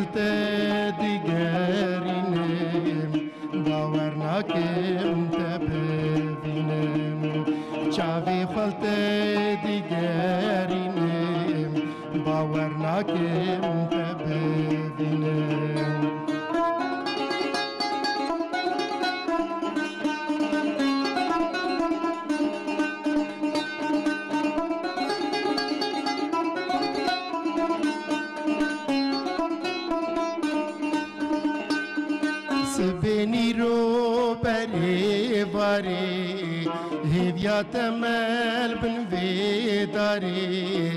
خلت دیگرینم باور نکم تبینم چاوی خلت دیگرینم باور نکم تبینم سبینی رو بری واری هیویات مل بن ویداری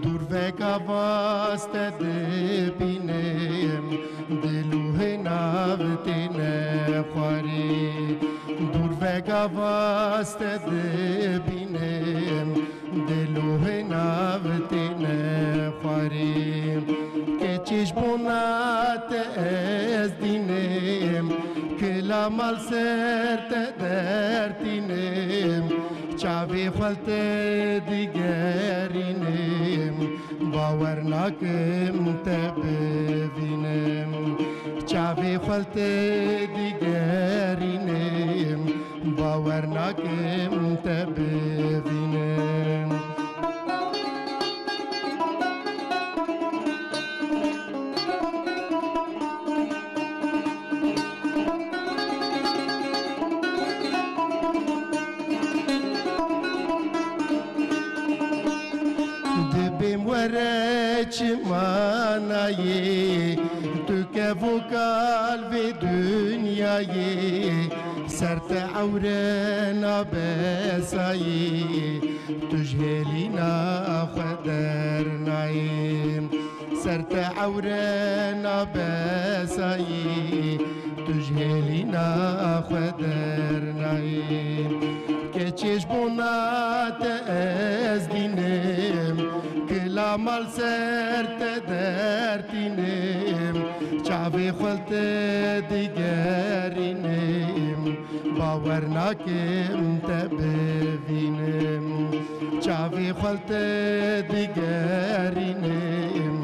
دور وکا واست دبینم دلوه ناوتی نخواری دور وکا واست دبینم دلوه ناوتی نخواری که چشمونات از دینم کلا مال سرت درتینم چاوی خلت دیگرینم باور نکم تبینم چاوی خلت دیگرینم باور نکم تبینم ورچ منایی تو که وکال و دنیایی سرت عوره نبسایی تو جهلی نخدر نایی سرت عوره نبسایی تو جهلی نخدر نایی که چشمونات از دینم کلا مال سرت درتینم چاوی خلت دیگرینم باور نکم تبینم چاوی خلت دیگرینم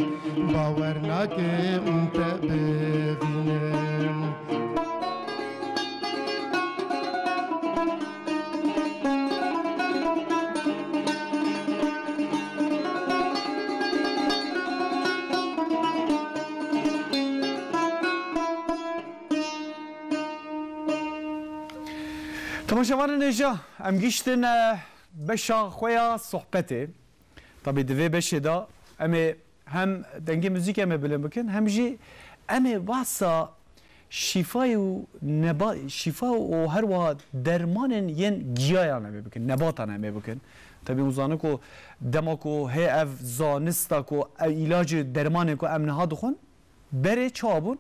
باور نکم تبینم تماشاوان نجا ام گشتن بشا خویا صحبته طبعا دوی بشه دا امی هم دنگی موزیک امی بلند بکن هم جی امی واسا شفای و شفا و هر واحد درمان ین گیایان امی بکن نباتان امی بکن طبعا وزانه کو دماکو هی اف زانستا کو علاج درمان کو ام نهاد خون بره چابون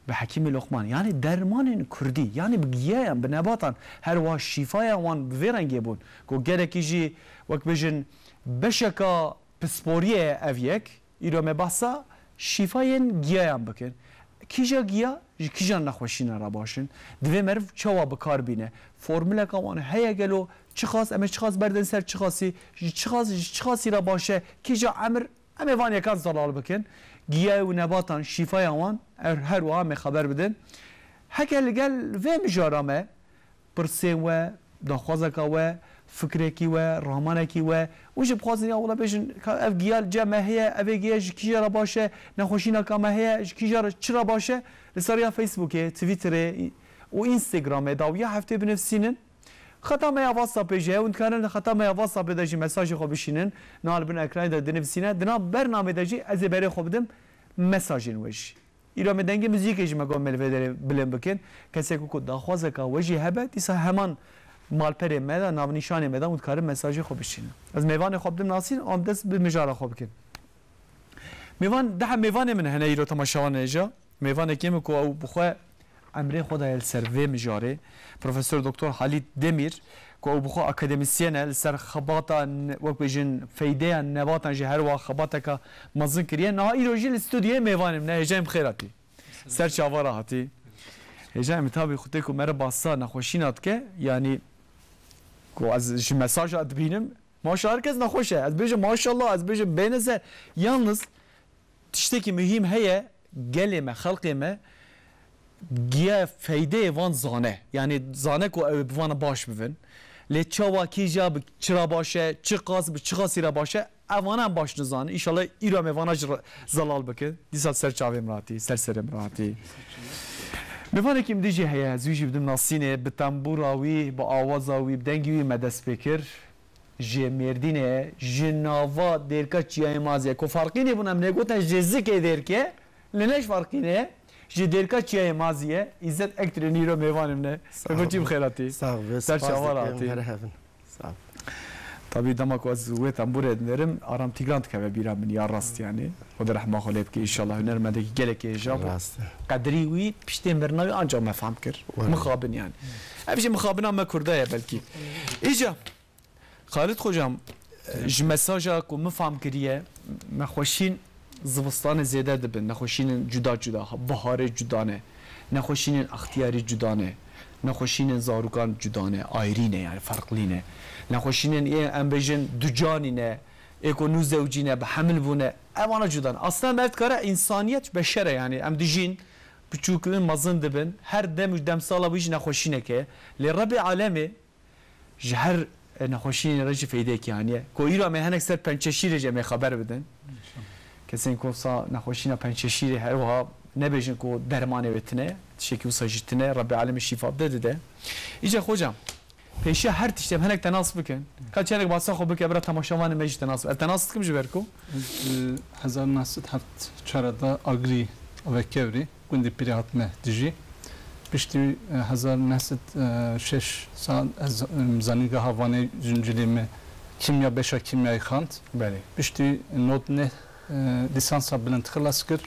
به حکیم لقمان یعنی درمان کردی یعنی بگیایم به نباتان هر وا شفای وان بویرنگی بون کو گرکی جی وقت بجن بشکا پسپوریه اویک ایرو مباسا شفای گیایم بکن کیجا گیا کیجا نخوشینه را باشن دوی مرف چوا بکار بینه فرموله کمان هیا گلو چه خاص امه چه خاص بردن سر چه خاصی را باشه کیجا امر امه وان یکان زلال بکن گیاه و نباتان شفای آوان هر وام خبر بدن هکل گل و مجارمه پرسه و دخوازک و فکرکی و رحمانکی و وش بخوازنی اولا بشن اف گیال جمع هی اف گیاه کیجا را باشه نخوشینا کامه هی کیجا چرا باشه لساریا فیسبوک توییتر و اینستاگرام داویا هفته بنفسینن خطا ما واتساپ جه و کارن خطا ما واتساپ داشی مساج خو بشینن نال بن اکران داد نفسینه دنا برنامه داشی از بره خو بدم مساجین وش ایرا مدنگ موزیک اج مگم ملوی بلند بکن کسی کو داخوازه کا وجی هبه دیسا همان مال پر مدا نام نشانه مدا و کار مساج خو بشینن از میوان خو بدم ناسین ام دست به مجاره خو بکن میوان ده میوان من هنا ایرو تماشاوان اجا میوان کیم کو او بخو امر خدای السروی مجاره پروفسور دکتر خالد دمیر که او بخو اکادمیسیان سر خباتا وقت بجن فایده نباتان جهر و خباتا که مزن کریه نه ایروجی استودیو میوانم نه هجایم خیراتی سر چاوارا هاتی هجایم تابی خودی که مر باسا نخوشینات که یعنی که از مساج ات بینم ماشاءالله کس نخوشه از بجن ماشاءالله از بجن بینزه یالنز تشتی که مهم هیه gelê me xelqê me giya feydeyê van zane yani zane ku ew bi vana baş bibin lê çawakî ja bi çira baş e çi qas bi çi qasî re baş e evanan baş nizane înşallah îro me vana ji zelal bikin dîsa ser çavê min hatî ser serê min hatî Mêvanekî min dijî heye ez wî jî bidim nasînê bi tembûra wî bi awaza wî bi dengî wî me dest pê kir ji Mêrdînê ji nava dêrka Çiyayê Maziyê ku farqî nebûn em negotin ji zikê dêrkê li neş farqî ne ji dêrka Çiyayê Maziyê İzzet Ektirê nîro mêvanê ne Goçî bi xêr hatî ser çavar hatî Tabii dema ku ez wê tembûrê dinêrim aram tîgran dikeve bîra min ya rast yani o da rehma xwe lê bike înşallah hunermendekî gelekê hêja qedrî wî piştê mirina wî anca me fehm kir mixabin yani ev jî mixabina me Kurda ye belkî îca Xalid hocam ji mesaja ku min fehm kiriye nexweşîn zivistanê zêde dibin nexweşînin cuda cuda biharê cuda ne nexweşînin ixtiyarî cuda ne nexweşînin zarokan cuda ne ayrî ne yani farqlî ne nexweşînin em bêjin du canî ne ê ku nû zewcî ne bi hemil bûne evana cuda ne aslında me dikare însaniyet beşere yani em dijîn biçûkîn mezin dibin her dem û demsala wî jî nexweşîneke lê Rebê alemê ji her nexweşînê re jî feydekî haniye ku îro me hinek ser pençeşîrê jî em ê xeber bidin kesên ku sa nexweşîna pençeşîrê her wiha nebêjin ku dermanê wê tune tişekî wisa jî tune Rebê alemê şîfa bide dide îca xocam pêşiya her tiştê em hinek tenas bikin ka çenek basa xwe bike bira temaşavanê me jî tenas ev tenas dikim ji ber ku 1974 agrî vekevrî gundî pirê hatime dijî piştî 1906 sal ez zanîngeha Vanê zincilê me kimya beşa kimyayê xand piştî not ne lisansa bilind xilas kir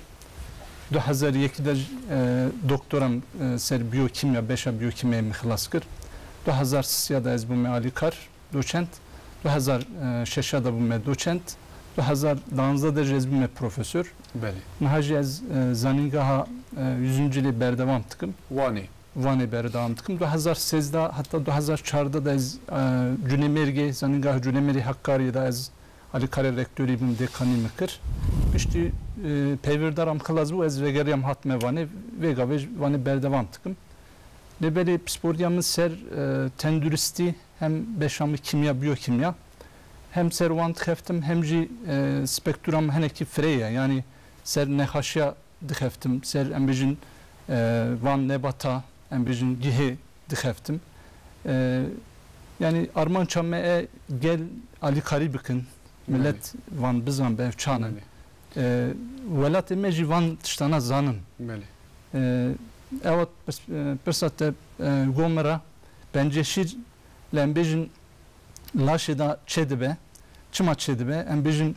2001 de doktoram ser biyokimya beşa biyokimyayê me xilas kir 2003 da ez bûme alîkar doçent 2006 da bûme doçent 2012 de ez bûme profesör niha jî ez zanîngeha yüzüncülê berdevam dikim Vanê berdevam dikim 2013 hatta 2014 da ez Cunêmêrgê zanîngeha Cunêmêrî Hakkari'ye da ez alîkarê rektörî bûm dekanî me kir piştî peyvêrdaram xilas bû ez vegeriyam hatime Vanê vêga vê Vanê berdevam dikim lêberê pîsporiya min ser tenduristî hem beşamî kimya biyokimya hem ser wan dixeftim hem jî spektrum hinekî firê ye yani ser nexaşiya dixeftim ser em bêjin van nebata em bêjin gihê dixeftim yani armança me gel alîkarî bikin millet van bizan bi ev çanin welatê me jî van tiştana zanin evet pirsa te gomera penceşîr li em bêjin laşê da çê dibe çima çê dibe em bêjin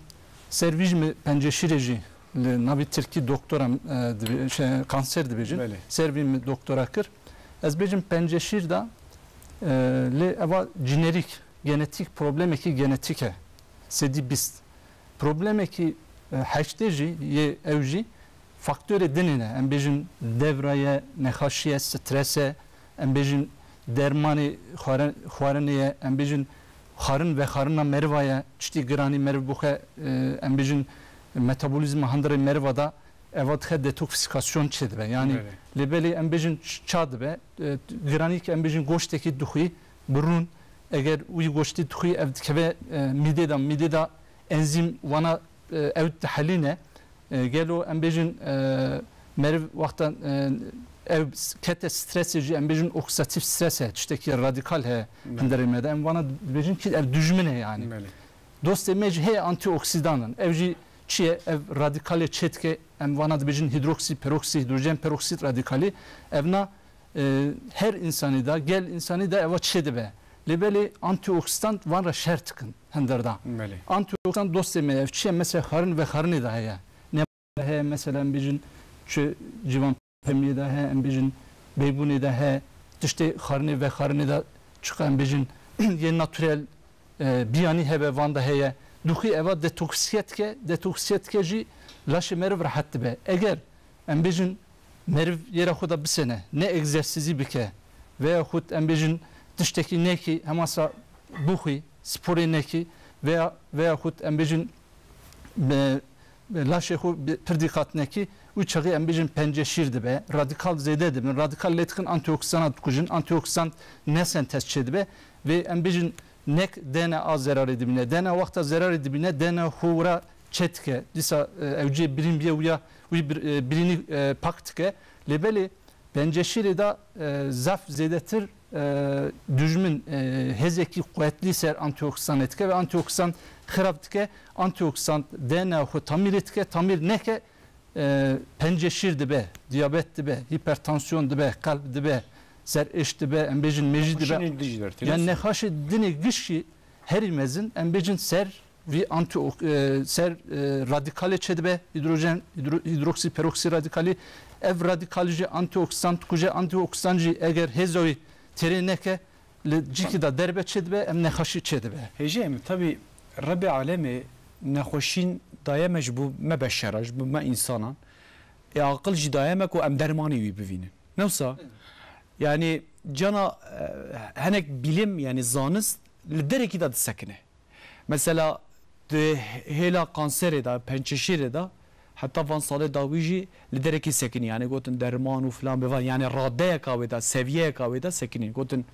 ser vî jî mi penceşîrê jî li navê Tirkî doktora kanser dibêjin ser vî mi doktora kir ez bêjim penceşîr da lê eva cinerik genetik problemekî genetik e sedî bîst problemekî heştê jî yê ew jî faktörê dinê ne em bêjin devraye nexaşiye strese em bêjin dermanê xwarinê ye em bêjin xarin ve xarina merva ye tiştî giranî merv bixwe em bêjin metabolîzma hindirê merva da eva dixe detoksikasyon çê dibe yani lêbelê em bêjin ça dibe giranî ki em bêjin goştekî dixwî birûn eger wî goştî dixwî ev dikeve midê da enzîm wana ew tehelîne gelo em bêjin meriv wextan ev kete stresê jî em bêjin oksidatif stres e tiştekî radikal heye hinderê me de em wana bêjin ki ev dijmin e yani dostê me jî heye antioksidanin ev jî çi ye ev radikalê çê dike em wana dibêjin hidroksî peroksî hidrojen peroksit radikalî ev na her insanî da gel insanî da eva çê dibe lêbelê antioksidan van re şer dikin hinder da antioksidan dostê me ev çi ye mesela xarin ve xarinê da heye heye mesela em bêjin çi civan pemiyê de heye em bêjin beybûnê de heye tiştê xarinê ve xarinê da çiqa em bêjin yê naturel biyanî hebe van da heye duxî eva detoksiyetke jî laşê meriv rehet dibe eger em bêjin meriv yêra xwe da bisene ne egzersîzî bike veya xut em bêjin tiştekî nekî hemasa bixwî sporê nekî veya xut em bêjin لاشه خو پردیقات نکی و چاقی ام بیشن پنجه شیر دبه رادیکال زیده دبن رادیکال لتکن آنتیوکسانات کجن آنتیوکسان نسنتز چه دبه و ام بیشن نک دنا از zararı dibine dana vakta zararı dibine dana hura çetke disa evci birim bir uya birini paktke lebeli bence şirida zaf zedetir düzmün hezeki kuvvetli ser antioksidan etke ve antioksidan xirabtke antioksidan dana hu tamir etke tamir neke pence şir dibe diyabet dibe hipertansiyon dibe kalp dibe ser eştibe embejin mecidi be yani ne haşi dini gişi her imezin embejin ser vi anti ser radikale çedbe hidrojen hidroksi peroksi radikali ev radikalici antioksidan kuje antioksidancı eğer hezoy terineke ciki da derbe çedbe em ne haşi çedbe hecem tabi Rabbi alemi nehoşin dayemej bu me beşeraj bu me insanan akıl jidayemek o em dermani vi bivinin neyse yani cana henek bilim yani zanist lidereki de sakine. Mesela de hela kanseri da pençeşiri da hatta van sale daviji lidereki sakine yani gotun derman u falan bevan yani radde kaveda seviye kaveda sakine gotun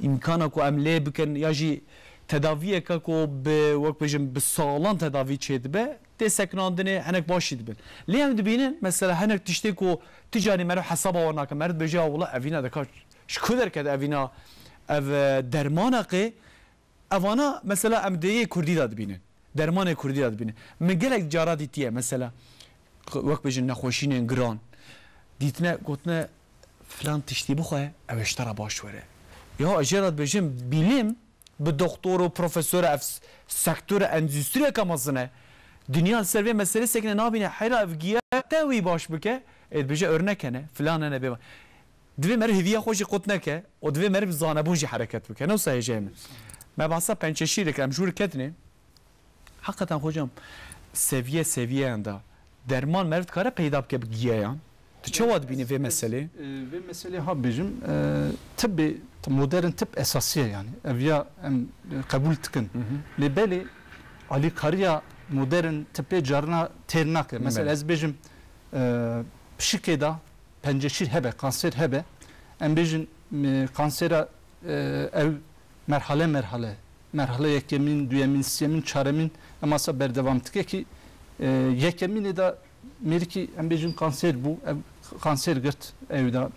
imkana ko emle biken yaji tedaviye ka ko be vakbejim be sağlam tedavi çedbe de saknandını henek başid ben. Liyem dibinin mesela henek tişte ko ticari mer hesaba ona ka mer beja valla evina da kaç şkuder kad evina ev dermana ki evana mesela emdeye kurdi da dibinin dermanı kurdi da dibinin me gelek cara ditiye mesela vakbejim naxoşinin gran ditne gotne falan tişti bu xoya evştara baş vere ya ajerat bejim bilim bu doktor و profesör sektör endüstri kamasına dünya serve meselesi ki ne yapayım hayra evgiye tevi baş bike bije örnek ne falan ne be dve mer hediye hoş qutnake o dve mer zanabunji hareket bike ne sayacağım ma basa pençeşirik amjur ketne hakikaten hocam seviye anda derman mert kara peyda bike giye ya çavad bini ve mesele ha bizim tıbbi modern tıp esasiye yani evya kabul tıkın lebeli ali kariya modern tıbbe carna ternak mesela ez bizim pişikeda penceşir hebe kanser hebe em bizim kansera ev merhale yekemin düyemin siyemin çaremin amasa berdevam tıke ki yekemin de merki em bizim kanser bu kanser gırt evda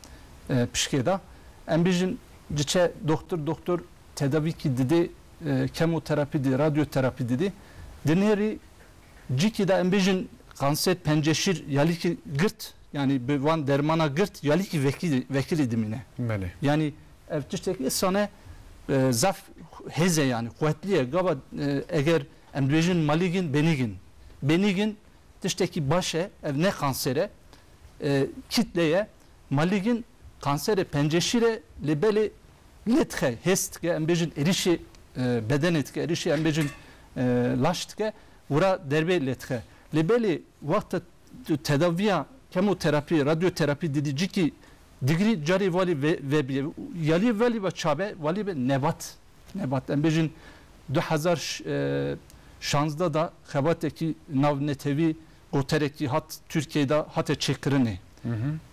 pişikeda em bizim Ciçe doktor tedavi ki dedi kemoterapi dedi radyoterapi dedi deneri ciki da embejin kanser penceşir yaliki gırt yani bevan dermana gırt yaliki vekili dimine yani evtişteki sana zaf heze yani kuvvetliye gaba eğer embejin maligin benigin tişteki başe ev ne kansere kitleye maligin kansere penceşire lebeli letke hestke embejin erişi bedenetke erişi embejin laştke ura derbe letke lebeli vakti tedaviya kemoterapi radyoterapi dedici ki digri cari vali ve yali vali ve çabe vali ve nebat embejin 2016'da da xebateki nav netevi gotereki hat Türkiye'de hate çekirini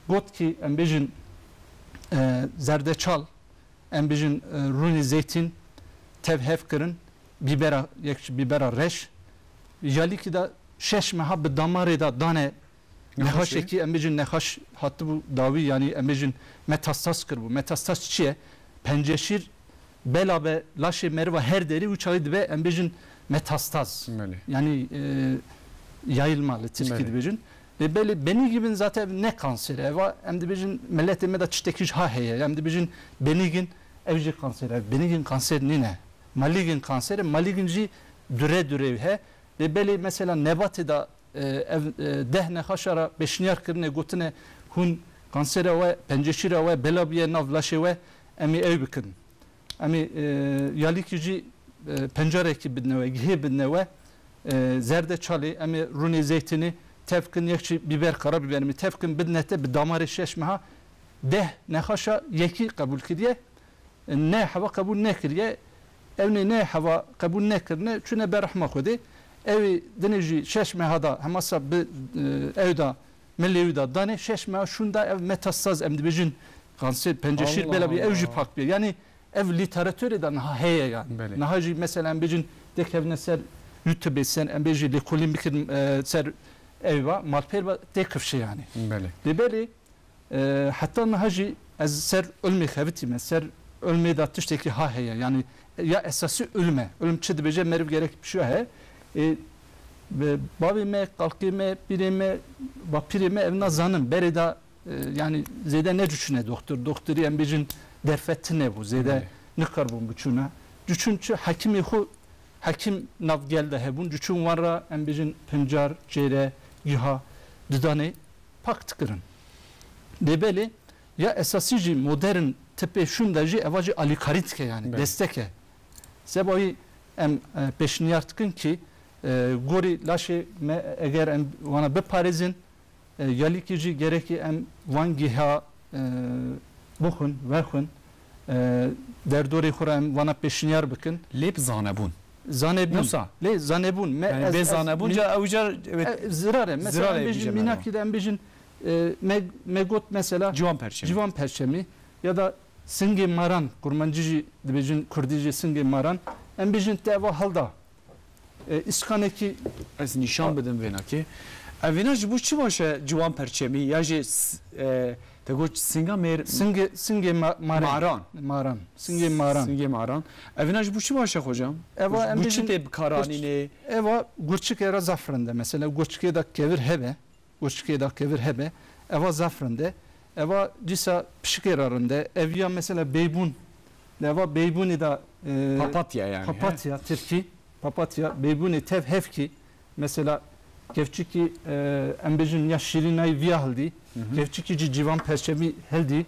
got ki embejin zerdeçal embejin runi zeytin tevhef kırın bibera reş yaliki da şeş meha bi damarı da dane nehaşeki embejin nehaş hattı bu davi yani embejin metastas kır bu metastas çiye penceşir belabe laşe merva her deri uçağı ve embejin metastaz yani yayılmalı tilki bejin ve böyle beni gibi zaten ne kanseri var hem de bizim milletime de çifteki ha heye hem de bizim benigin evci kanseri benigin kanser ne maligin kanseri maliginci düre he ve böyle mesela nebati da dehne haşara beşniyar kırne gotine hun kanseri ve penceşire ve belabiye navlaşe ve emi evbikin emi yalikici pencere ki bidne ve gihe bidne ve zerdeçalı emi runi zeytini tevkin yekçi biber karabiberimi tevkin bidnete bir damarı şeşmeha deh nehaşa yeki kabul kidiye ne hava kabul ne kiriye evne ne hava kabul ne kirne çüne berahma kodi evi deneci şeş mehada hemasa bir evda millevda dane şeş meh şunda ev metasaz emdibijin kanser penceşir bela bir evji pak bir yani ev literatürden ha heye yani nahaji mesela bijin dekevne ser YouTube sen embeji lekolim bikin ser evva malperba dekfşe yani libeli hatta nahaji az ser ölme xaviti ser ölme da tişteki ha heye yani ya esası ölüm çedibece merv gerek şu he babime kalkime birime vapirime evna zanım bereda yani zede ne düşüne doktoru embejin derfetine bu zede ne karbon bütüne düşünçü hakimi hu hakim nav gelde hebun düşün varra embejin pencar cere giha dudane paktıkırın debeli ya esasici modern tepe şundaji evacı alikaritke yani desteke sebebi em peşniyartkın ki gori laşe eğer em vana be parizin yalikici gereki em vangiha bukhun verhun derdori khurem vana peşniyar bakın lep zanebun le zanebun me be zanebunca avcar evet zirare mesela embejin minakide embejin megot mesela civan perçemi ya da singe maran kurmancıcı dibejin kurdici singe maran embejin teva halda iskaneki az nişan bedin venaki evina bu çi başa civan perçemi ya je te goç singe maran evina bu çi başa hocam eva bu çi te karanine eva gurçike ra zafrında mesela gurçike da kevir hebe eva zafrında eva cisa pişkerarında evya mesela beybun eva beybuni da papatya yani papatya Türkiye papatya beybuni tev hevki mesela kevçiki embejin ya şirinay viyahaldi kevçiki civan perçemi heldi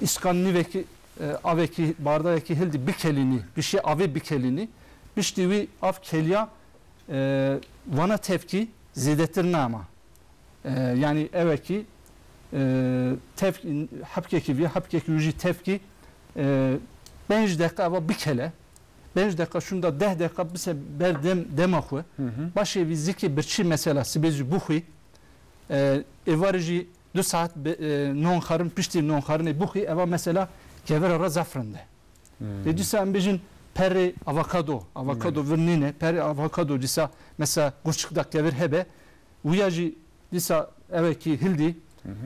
iskanni veki aveki bardaki heldi bir kelini bir şey ave bir kelini biştivi av kelya vana tevki zidetir nama yani eveki tevki hapkeki vi hapkeki yüji tevki 5 dakika ava bir kele 5 dakika şunda 10 dakika bir sefer demahu başı bir zikri birçi mesela sibezi buhi evarji 2 saat non xarın pişti non xarın buhi eva mesela kever ra zafrında dediyse ambejin peri avokado vernine peri avokado disa mesela kurçukda kever hebe uyaji disa eveki hildi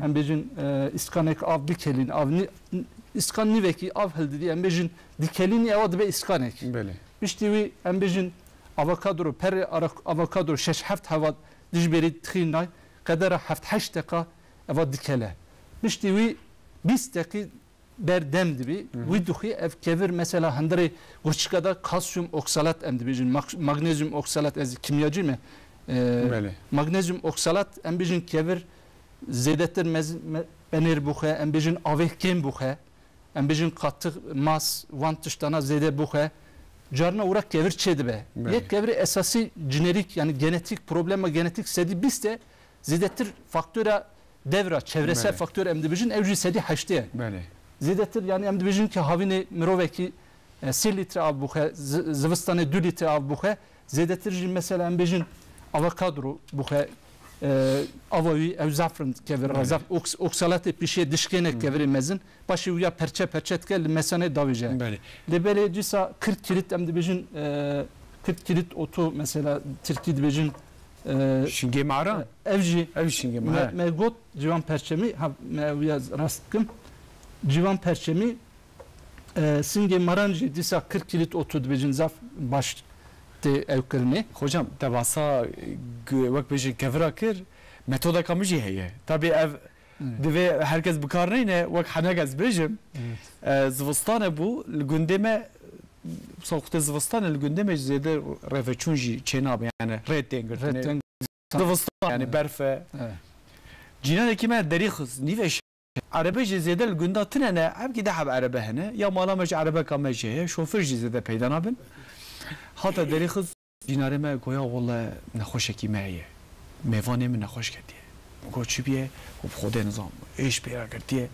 ambejin iskanek av bikelin avni iskanni veki av hildi diye ambejin dikelini evad be iskanek biştivi ambejin avokado peri avokado 6 hava dijberi txinay kadar 7-8 dakika evad dikele biştivi 20 dakika berdem dibi viduhi ev kevir mesela handre kurçukada kalsiyum oksalat ambejin magnezyum oksalat ez kimyacı mı magnezyum oksalat ambejin kevir zedetir benir buxe embejin avehkem buxe embejin katı mas vantıştana zede buxe carna uğrak kevir çedibe yek kevir esası jenerik yani genetik problema genetik sedi biste zedetir faktöre devra çevresel faktör embejin evci sedi haşte zedetir yani embejin ki havine miroveki 1 litre av buxe zıvıstane 2 litre av buxe zedetir mesela embejin avokado buxe avayı ev zafrın kevir razaf oksalat bir şey dişkene kevir mezin başı uya perçe tkel mesane davije lebele cisa 40 kilit emdibejin 40 kilit otu mesela Türkiye dibejin şinge mara evji şinge mara megot civan perçemi ha uya rastım civan perçemi singe maranji disa 40 kilit otu dibejin zaf baş evkirni hocam tebasa vak beji kevra kir metoda kamuji heye tabi ev deve herkes bikar neyne vak hanagaz bejim zivistane bu gündeme soğukta zivistane gündeme zede reveçunji çenab yani redengir zivistane yani berfe cinan ekime derixiz niveş Arabeji zede günde tınene ev ki daha arabe hene ya malamaj arabe kamajeye şoför zede peyda nabin hatta deri kız dinareme goya vallahi naxoşeki meye mevane mi naxoş kediye goçibiye o xode nizam eş peyra kerdiye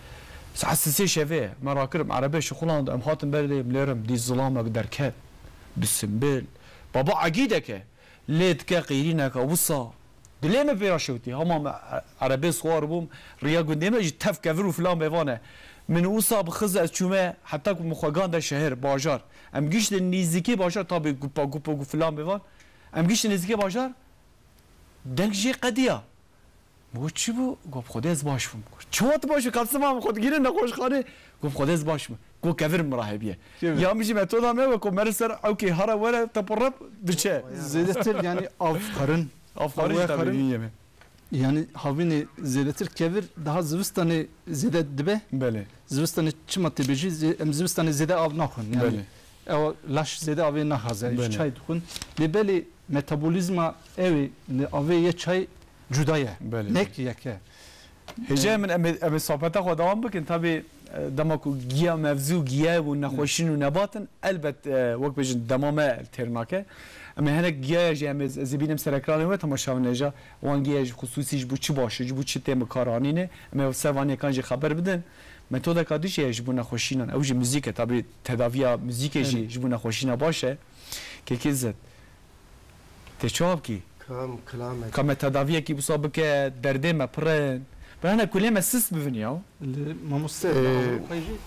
saat 3 şeve merakırım arabe şokulandı em hatim berdeyim lerim di zulama derket bisimbil baba agideke ليت كقيرينك وصا دليم بيراشوتي هم عربي صور بوم ريا قديمه تف كفر وفلان بيفانه من وصا بخز اشومه حتى مخوغان ده شهر باجار ام گيش نيزيكي باجار طبي غوبا فلان بيفان ام گيش نيزيكي باجار دنگ جي قديا بو چی بو گفت خودت باش بم چوت باش کاسم خود گیره نخوش خانه گفت خودت باش گفت کفر مراهبیه یا میشه متودا مه و مرسر اوکی هر ولا تپرب بچه زیادتر yani afkarın افخارن yani havini ziyadettir kevir daha zivistanı ziyade dibe بله zivistanı çımatı beji em zivistanı ziyade av nakun yani o laş ziyade avı nakhazer çay dukun libeli metabolizma evi avıya çay cudaya nek yeke هجا من ام صحبتا خو دوام بکن طبي دماكو گيا مفزو گيا و نخوشين و نباتن البت وقت بجن دمامه ترناكه اما هناك گيا جي ام زبينم سركرانه و تماشاونه جا وان گيا خصوصي بو چي باشه بو چي تم كارانينه اما سواني كان جي خبر بدن متودا كاديش يج بو نخوشينن او جي موزيك طبي تداويا موزيك جي جبو نخوشينه باشه كيكيزت تشوب كي كم تداويا كي بصابك درده مپرن بنا كلهم اسس بفنياو mamuste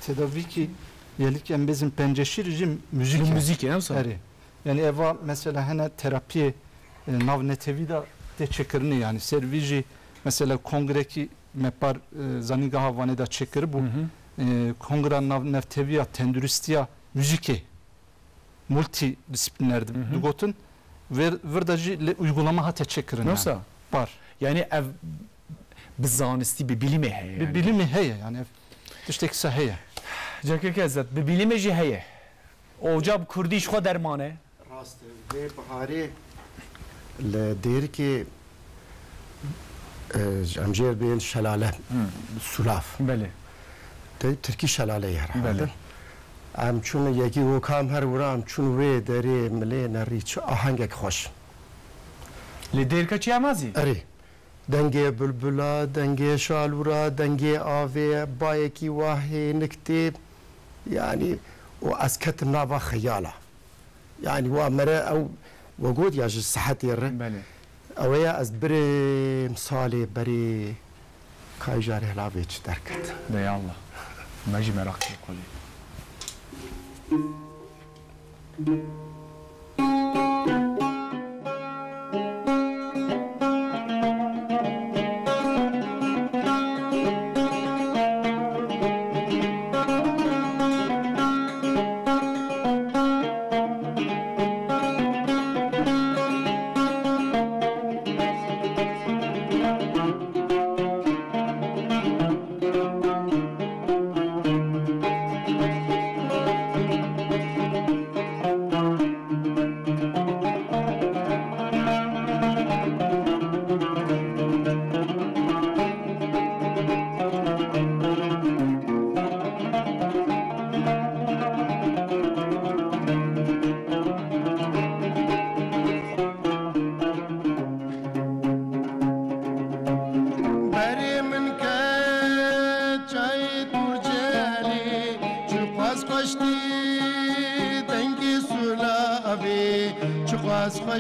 tedavi ki yelik en bizim penceşirci müzik müzik ne olsa yani eva mesela hene terapi nav netevida de çekirini yani servici mesela kongre ki mepar zaniga havane da çekir bu kongre nav netevia tenduristiya müziki multidisiplinerdi dugotun ve verdacı uygulama hatta çekirini ne olsa var yani ev بالزانستی ببیلیمه هی ببیلیمه هی yani تشتکسه هی جاکه که ازت ببیلیمه جی هی اوجاب کردیش خود درمانه راست به بهاری لدیر که امجیر بین شلاله سلاف بله ترکی شلاله یاره بله ام چون یکی و کام هر ورا ام چون وی داری ملی نری چه آهنگ خوش لدیر که چی امازی اری دنگه بلبلا دنگه شالورا دنگه آوه بایکی واهی نکتب يعني واسكت نابا خياله يعني ومرة او وجود يا صحتي الر او يا ازبري مصالي بري كاي جاري لافيتش دركت يا الله ما جي مراقب قولي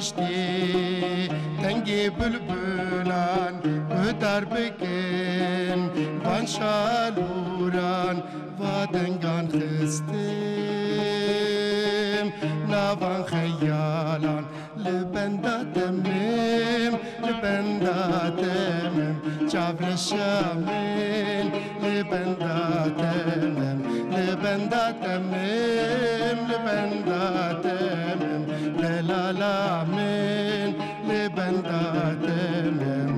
خشتی تنگی بلبلان بدر بکن وان شالوران و دنگان خستم نوان خیالان لبندا تمم لبندا تمم جابر شامن لبندا تمم لبندا تمم لبندا تمم لا لا من لبندا تمم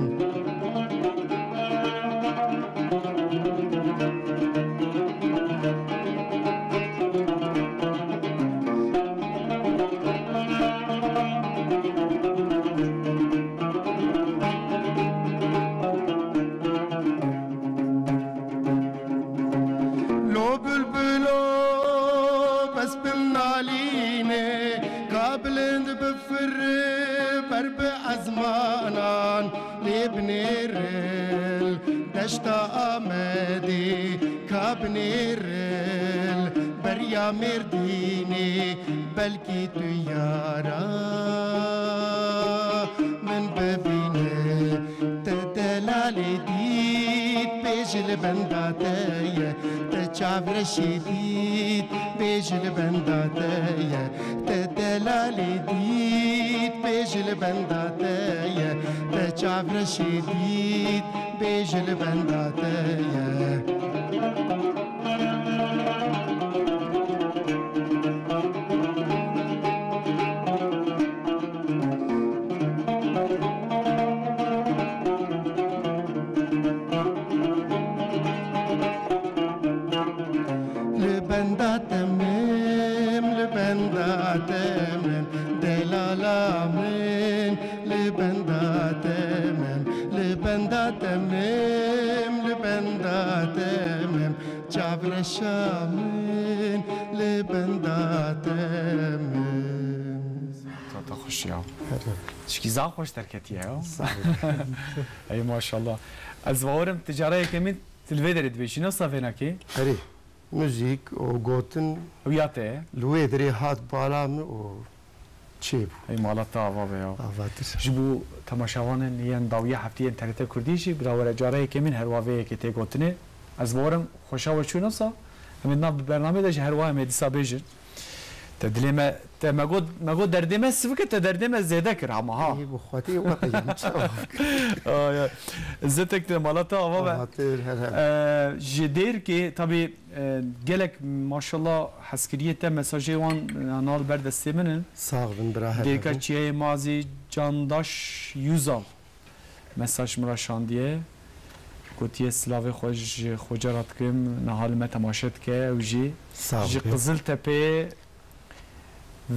لو بلبلو بس بالنالينه قابلند بفر برب ازمانان لبنيرل دشتا آمدي كابنيرل دریا مردینی بلکی تو یارا من ببینه تدلال دید بیجل بنداتیه تچاور شدید بیجل بنداتیه تدلال دید بیجل بنداتیه تچاور شدید بیجل بنداتیه شامن لبنداتم تا خوشی ها چکی زن خوش ترکتیه ها ای ماشاءالله از وارم تجاره کمی تلوی دارید بیشی نصف اینکی هری موزیک و گوتن ویاته لوی داری هات بالام و چی بو ای مالات آوا بیا آواتر جبو تماشاوان نیان داویه هفتی انترنت کردیشی براور جاره کمی هر واوی که تی گوتنه از وارم خوشا و چو نصف همین نام برنامه داشت هر واقع مدرسه بیشتر تدلیم تماجود دردیم سفکت تدردیم زیاده کرد همه ها بخواتی وقتی زدتك مالتا وابا جدير كي طبي جالك ما شاء الله حسكرية مساجي وان نال برد السمنن صاغبن براه ديكا چيه مازي جانداش يوزال مساج مرا شانديه قوتيه سلاوي خوجرات كم نهال ما تماشت كه وجي جي قزل تپه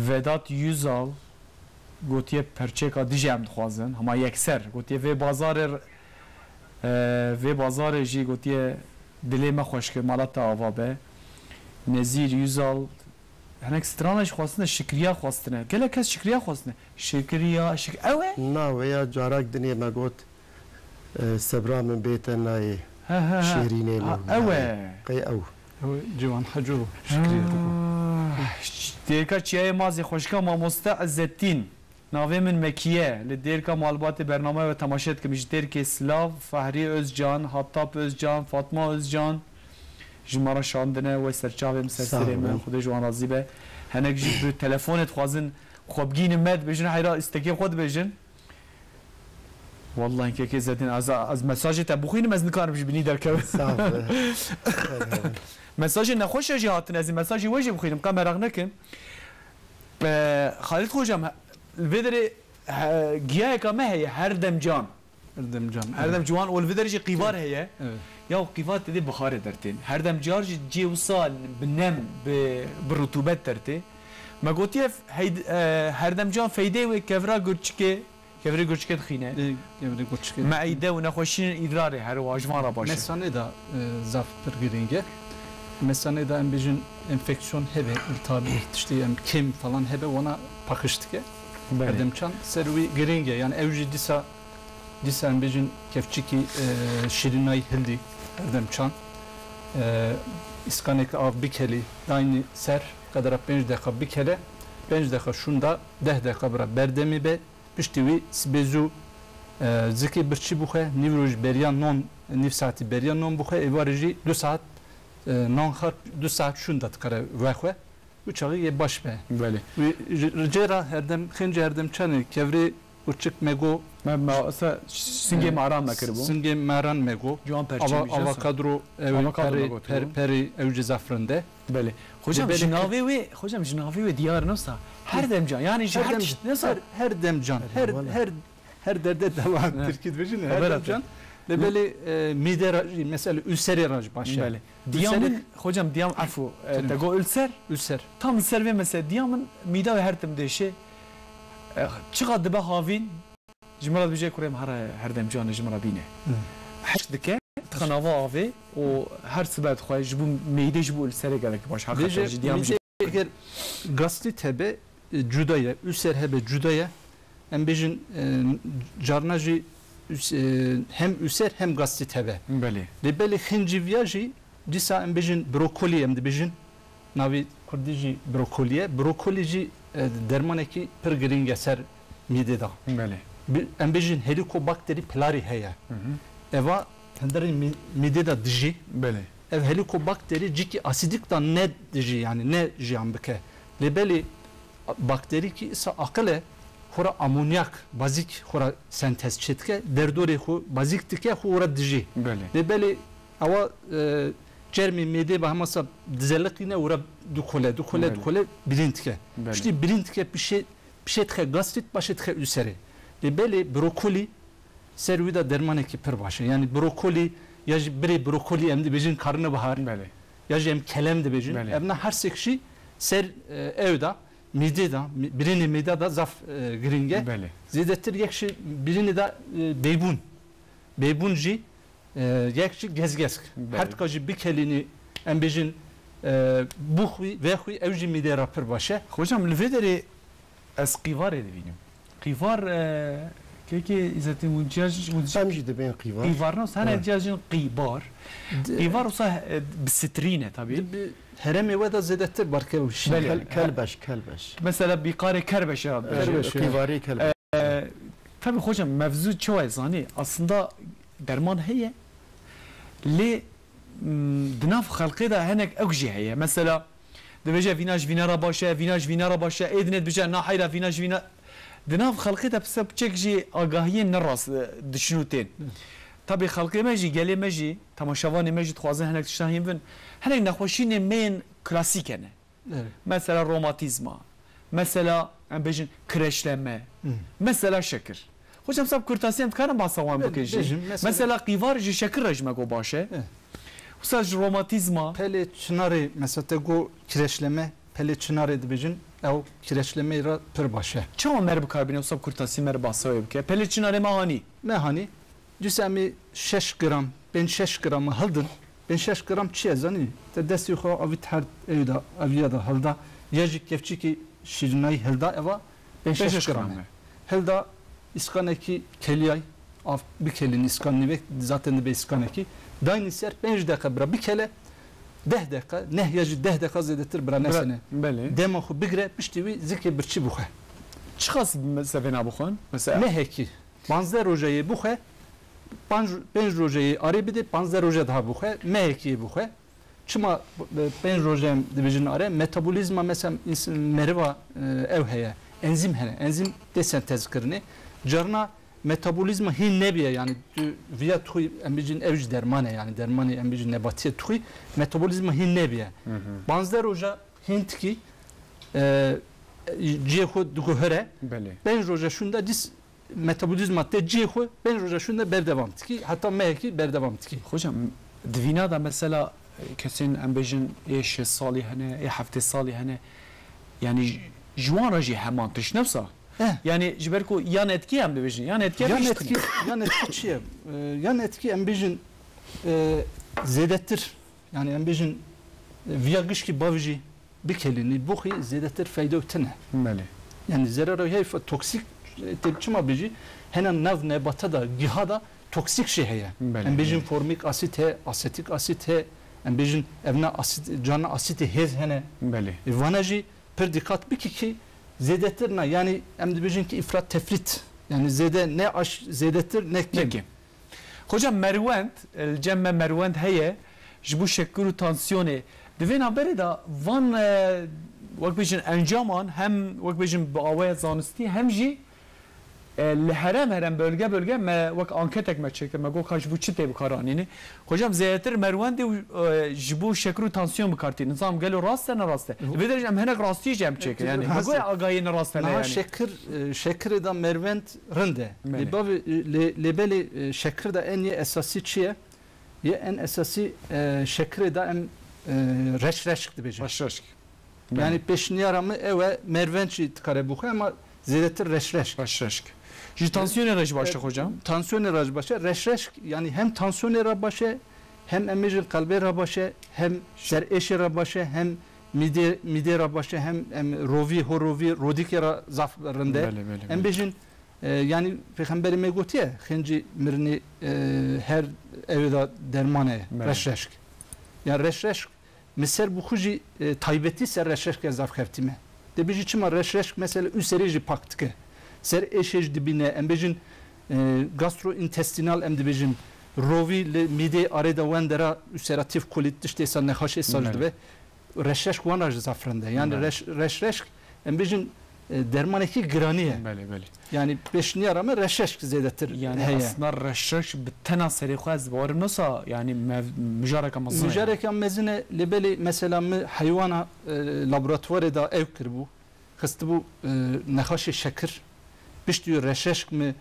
ودات يوزال گوتیه پرچه دیجی هم خوازن همه یکسر گوتیه وی بازار جی گوتیه دلی ما خوش که مالات آوا به نزیر یوزال هنک سترانش خواستنه شکریه خواستنه گله کس شکریه خواستنه شکریه اوه نه ویا جارک دنیا ما گوت سبرا من بیت نای شیرینه اوه قی او جوان حجو شکریه دیرکا چیه مازی خوشکا ما مستعزتین ناوی من مکیه لدیرکا مالبات برنامه و تماشید که میشه دیرکی سلاو فهری özcan حتاب özcan فاطمه özcan جمارا شاندنه و سرچاوی مسرسری من خود جوان راضی به هنک جی تلفونت خوازن خوابگین مد بجن حیرا استکی خود بجن والله اینکه که زدین از مساج تبخین از نکارم بش بینی در که مساج نخوش جی هاتن از مساج وجه بخینم که مرق نکن خالد خوجم الفيدري جياك ما هي هردم جان هردم جوان والفيدري جي قيفار هي يا قيفات دي بخار درتين هردم جار جي وصال بنم بالرطوبات درتي ما قلت هردم جان فايده وكفرا قرشكي كفرا قرشكي تخينه معيده ونخوشين ادراري هر واجمارا باشه مثلا دا زاف برگرینگه مثلا دا ام بيجن انفeksiyon hebe iltihabi işte kim falan hebe ona pakıştıke Erdemcan servi geringe yani evci disa bejin kefçiki şirinay hildi Erdemcan iskanek av bikeli aynı ser kadar 5 dakika bikele 5 dakika şunda 10 dakika bura berdemi be piştivi sbezu zeki birçi buxe nivroj beryan non niv saati beryan non buxe evarji 2 saat non har 2 saat şunda tkare vaxwe uçağı ye baş be. Böyle. Ricera herdem çanı kevri uçuk mego. Asa singe maran mekir bu. Singe maran mego. Juan perçemi. Avokadro peri evci zafrında. Böyle. Hocam jinavi ve diyar nasıl? Herdemcan yani nasıl? Herdemcan. Her derde devam. Türkiye vecine herdemcan. Ve böyle mide mesela ülseri raj başa. Böyle. Diyamın hocam diyam afu. Tego ülser. Tam ülser ve mesela diyamın mide ve her temdeşe çıkadı be havin. Cimrat bir şey kurayım her demcanı cimrat bine. Haş dike kanava avi o her sebep xoş bu mide bu ülsere gerek baş hakikaten diyam. Eğer gastrit hebe cudaya ülser hebe cudaya em bejin carnajı hem üser hem gastrit hebe. Bəli. Lebeli hinciviyaji disa em bejin brokoli em de bejin navi Kurdi brokoliye. Brokoli jî dermanekî pir giring e ser mîdê da. Belê. Em bêjin helikobakteri pilarî heye. Eva henderên mîdê da dijî. Belê. Ev helikobakteri cikî asidik da ne dijî yani ne jiyan bike. Lêbelê bakterî ki îsa aqile xura amonyak bazik xura sentez çetke derdorê xwe bazik dike xwe were dijî. Belê. Lêbelê ewa cermê mêdê be hemasa dizelliqîne were dukole bilînd dike. Piştî bilînd dike pişê dixe gastrit başê dixe ülserê. Lêbelê brokoli ser wî da dermanekî pir baş e. Yani brokoli ya jî birê brokoli em dibêjin karnebihar ya jî em kelem dibêjin. Ev ne her sekşî ser ew da mîdê da birînê mêda da zaf giring e. Zêdetir yek jî birînê da beybûn. Beybûn jî yek jî gezgesk. Her tika jî bikelînî em bêjin bû xwî vê xwî ew jî mîdê ra pir baş e. Hocam li vê derê ez qîvarê dibînim. Qîvar keke İzzettin Mucaj Em jî dibên qîvar. qîvar nas hene cihazın qîbar. Qîvar olsa bi strîne tabii. Heremê we da zêdetir barkev. Kelbeş. Mesela bir kare kerbeşe Qîvarî kelbeş. tabii hocam mevzu çoğu zani aslında derman heye li dinav xalqê da henek ew jî heye. Mesela dibêje vînaj vînara başe, vînaj vînara başe, êdinê dibêje na hayra vînaj vîna dinav xalqê da pisa biçek jî agahiyên nerast dişnûtên. Tabii xalqê me jî gelê me jî temaşavanê me jî dixwazin henek tiştahîn bin henek nexweşînên me yên klasîk hene. Mesela romatizma, mesela em bêjin kireçlenme, mesela şekir. Hocam sab kurtasiyem dikarin bahsa wan bikin jî. Mesela qîvar jî şekir rejime go baş e. Wisa ji romatizma Pelê çinarê mesela te got kireçleme pelê çinarê dibêjin ew kireçlemê ra pir baş e. çawa mer bikarbîne sab kurtasî mer bahsa wê bike. Pelê çinarê me hanî. Mehanî cüsemî 6 gram 5 gramı hildin 5 gram çi ye zanî te destê xwe avî her ew da aviya da hilda ya jî kevçikî şîrinayî hilda eva 5 gram e. Hilda iskanekî keliyay av bir kelin iskanî zaten de iskanekî daynî ser 5 dakika bira bir kele 10 dakika neh ya jî 10 dakika zêdetir bira nesene. Dema xwe bigire piştî wî zikê birçî bixwe. Çi qas sevêna bixwin? Mesela Nehekî 15 rojeyê bixwe 5 rojeyê arê bide 15 roje daha bixwe mehekî bixwe. Çima 5 rojem dibêjin are metabolizma mesela meriva ew heye enzim hene enzim desentez kirinê carna metabolizma hin nebiye yani viya tuy em bêjin ew jî derman e yani dermanê em bêjin nebatiye tuy metabolizma hin nebiye. 15 roja hin tikî ciyê xwe diguhere 5 roja şunda dis metabolizma te ciyê xwe 5 roja şunda berdevam tikî heta mehekî berdevam tikî. Hocam divîna da mesela kesên em bêjin ê 6 salî hene ê 7 salî hene yani ji wan re jî heman tişnefsa. Yani ji ber ku yan etki em dibêjin yan etki çi ye? Yan etki em bêjin zêdetir yani em bêjin viya gişkî bav jî bikelînî bu xî zêdetir feyda tune. Yani zerara heyf toksik çima bêjî hene nav nebata da giha da toksik şey heye. Em bêjin formik asit he, asetik asit he, em bêjin evna asit cana asit hez hene. Vana jî pir dikkat bikî ki zêdetir ne yani em dibêjin ki ifrat tefrit yani zêde ne aş zêdetir ne kim. Hocam merwend cemme merwend heye ji bu şeker û tansiyonê divên haberê da van wek bêjin encaman hem wek bêjin bi awaya zanistî hem jî li herem bölge me wek anketek me çektir me got kaç bu çi tê bikaranînî. Hocam zêdetir merwendê ji bu şeker û tansiyon bikartî nizam gelo rast ne rast e. Vê derê em hinek rastî jî em çêke yani me got agahiyê ne rast hene yani. Şeker da merwend rinde. Lebelê şeker da en ye esasî çi ye? Ye en esasî şeker da em reşreşk dibêjin. Reşreşk. Yani peşniyara mı ev merwend jî dikare bixwe ama zêdetir reşreşk. Ji tansiyonê re jî baş e hocam? Tansiyonê re jî baş e reşreşk yani hem tansiyonê re baş e hem em bêjin qalbê re baş e hem serêşê re baş e hem midê re baş e hem rovî horovî rodîkê re zaf rinde. Em bêjin yani peyxemberê me gotiye xencî mirinê her evê da derman e reşreşk. Yani reşreşk Mesela bu kuji taybeti ser reşeş gezaf xeftime. De biji çima reşeş mesela üserici paktike. Ser eşej dibine embejin gastrointestinal embejin rovi le mide arada wendera üseratif kolit işte san nehaş esaj ve reşeş wanaj zafrında. Yani reşeş embejin dermaneki graniye. Yani beşini arama reşeş zedetir. Yani aslında reşeş bitena seri xaz varım nasıl yani müjareka mazine. Müjareka mazine lebeli mesela hayvana laboratuvarda evkir bu. Xıstı bu nehaş şeker. Biştiyor reşeş mi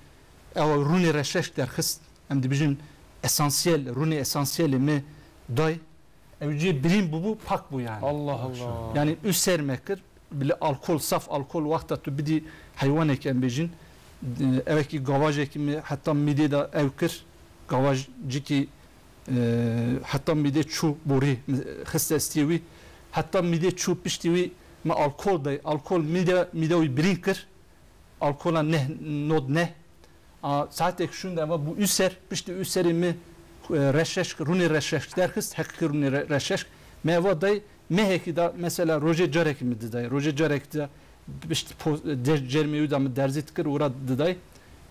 ev runi reşeş der xıst. Hem de bizim esansiyel runi esansiyeli mi day. Evci bilim bu pak bu yani. Allah Allah. Yani üser mekir bile alkol saf alkol vakta tu bidi hayvan eken bejin evki gavaj ekimi hatta mide da evkir gavaj ciki hatta mide çu bori xistestiwi hatta mide çu piştiwi ma alkol da alkol mide uy birinkir alkola ne nod ne saatek şunda ama bu üser pişti üseri mi reşeş runi reşeş derkis hakkı runi reşeş meva day meheki da mesela roje jarek mi diday roje jarek da işte cermeyi da mı derzit kır ura diday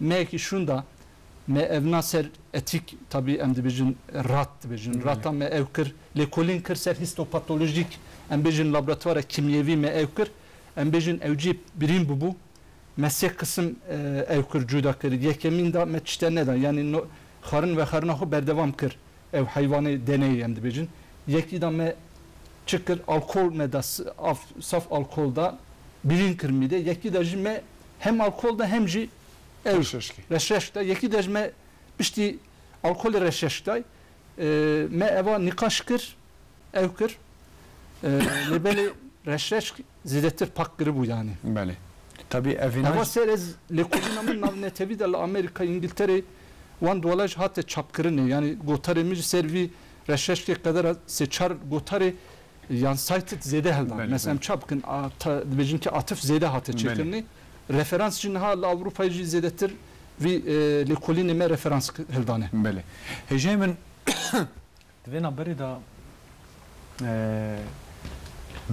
meheki şunda me evnaser etik tabi emdi bijin rat bijin rata me evkir lekolin kır ser histopatolojik em bijin laboratuvara kimyevi me evkir em bijin evci birim bu meslek kısım evkir cuda kır yekemin da meçte neden yani xarın ve xarnahu berdevam kır ev hayvanı deney emdi bijin yeki da me çıkır alkol medası saf alkolda birin kırmide yeki dajme hem alkolda hem ji reşeşte yeki dajme pişti alkol reşeşte me eva nikaş kır ev kır lebeli reşeş zidetir pak kırı bu yani. Beli. Tabi evine. Ama serez lekodinamın navne tevide Amerika İngiltere wan dolaj hatta çapkırını yani gotarımız servi reşeşke kadar seçar gotari yan saytı zede heldan. Mesela çapkın dibejin ki atıf zede hatı çekirni. Referans için hala Avrupa'yı zedetir ve lekolinime referans heldane. Beli. Hecemin devena beri da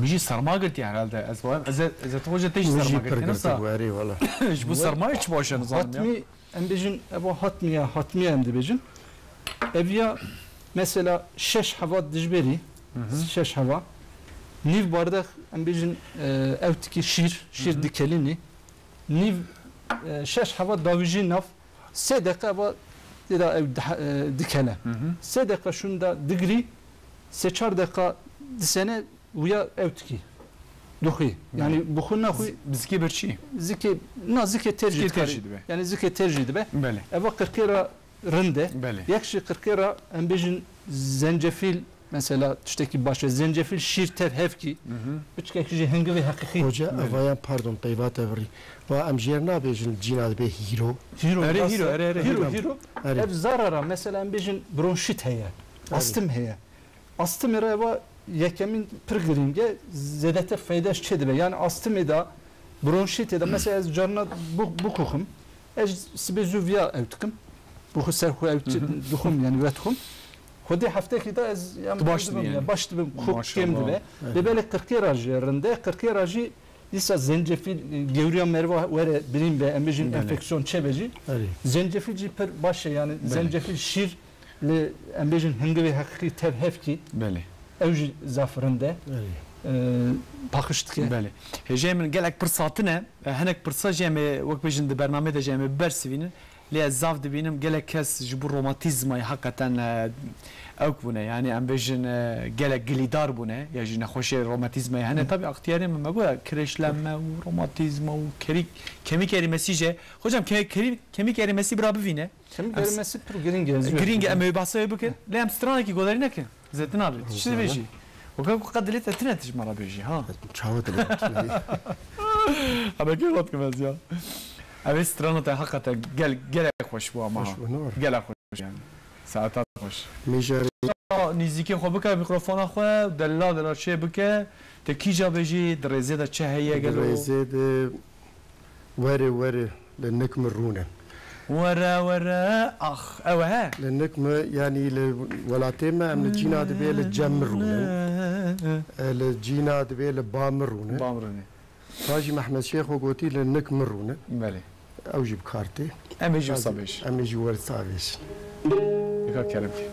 میجی سرما گرتی herhalde از تو وجه تیج سرما گرتی nasıl bu sarma hiç boşanı zaten hatmi embejin evo hatmiye embejin evya mesela şeş hava dijberi şeş hava niv bardak embejin evtiki şir dikelini niv şeş hava daviji nav sedeka va da ev dikele sedeka şunda digri seçar deka sene ويا اوتكي دوخي يعني بخونا خوي بزكي برشي زكي نا زكي ترجي يعني زكي ترجي دبه بله ابا قرقيره رنده بله يكشي قرقيره ام بيجن زنجفيل مثلا تشتكي باشه زنجفيل شير تر هفكي بتشكي هنگوي حقيقي hoca avaya pardon peyvat evri va amjerna bejin cinad be hero هيرو اب zarara mesela ام بيجن برونشيت هي astım هي astım era yekemin pırgırınge zedete feydeş çedile yani astım da bronşit da mesela canına bu kokum sibezuvya evtkim bu serhu evtkum yani vetkum hodi haftaki da az başlı kok kemdile ve böyle 40 rajlarında 40 rajı lisa zencefil gevriya merva vere bilim ve emejin enfeksiyon çebeci zencefil per başı yani zencefil şir le emejin hıngi hakiki tevhefki beli evci zaferinde pakıştık. Beli. Hecemin gelek pırsatına, henek pırsa jemi vak bejin de bername jemi bersivinin, le zav dibinim gelek kes jibu romatizmayı hakikaten evk bune yani em bejin gelek gilidar bune ya jine hoşe romatizmayı hani tabi aktiyarım ama bu kireçlenme, romatizma, kemik erimesi je. Hocam kemik erimesi bir abi vine. Kemik erimesi pür gringe. Gringe eme bahsediyor bakın. Le em strana ki godarine ki. زيتنا على شو بيجي وكان قد ليت تنتج مرة بيجي ها تشاوت هذا كيف وقت كمان يا أبي استرانة حقا جل خوش بوا ما جل خوش يعني ساعات خوش ميجري نزيكي خو بك ميكروفون أخو دلا شيء بك تكيجا بيجي درزة ده شيء هي قالوا درزة وري لنكم الرونة ورا اخ اوها لانك يعني ولاتيما من جينا دبي للجمر الجينا دبي لبامرونه بامرونه حاجي محمد شيخ وقوتي لنك مرونه بله او جيب كارتي ام يجي صبيش ام يجي ورد صابيش يا كرمتي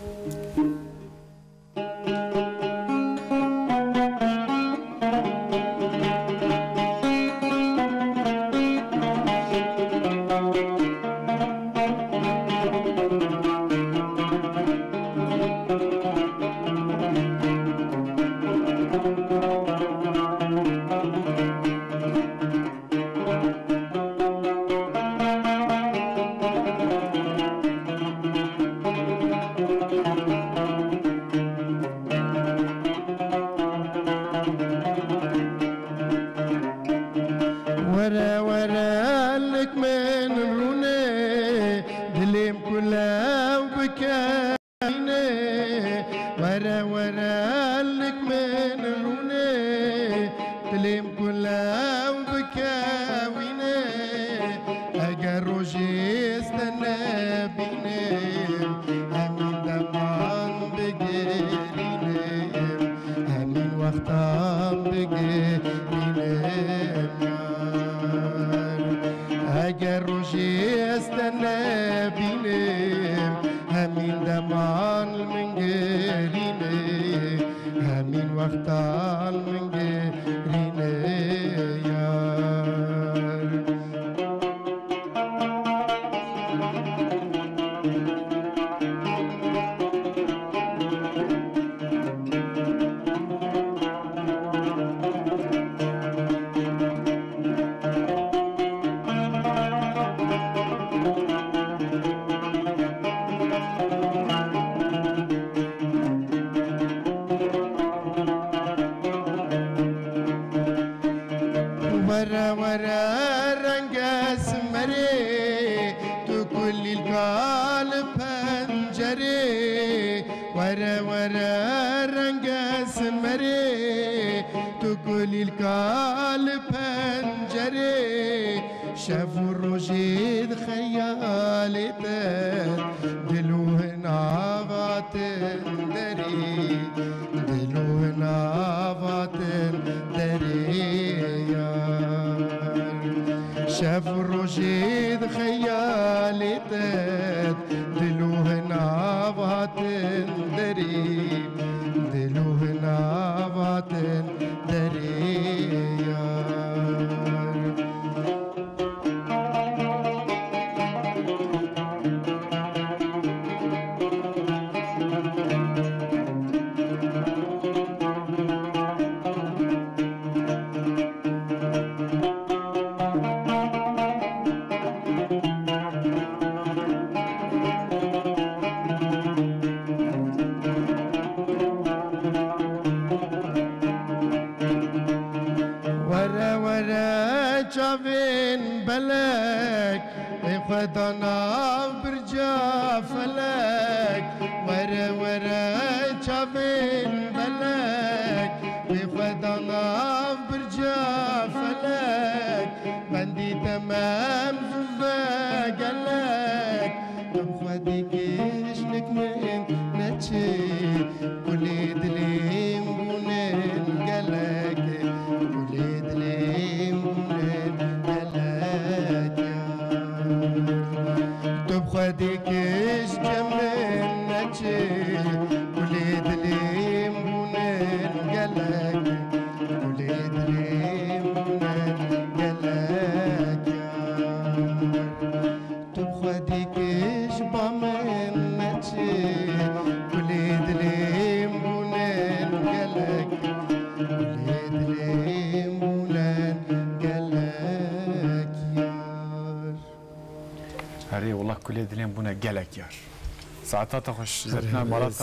ساعتها تخش زتنا مرات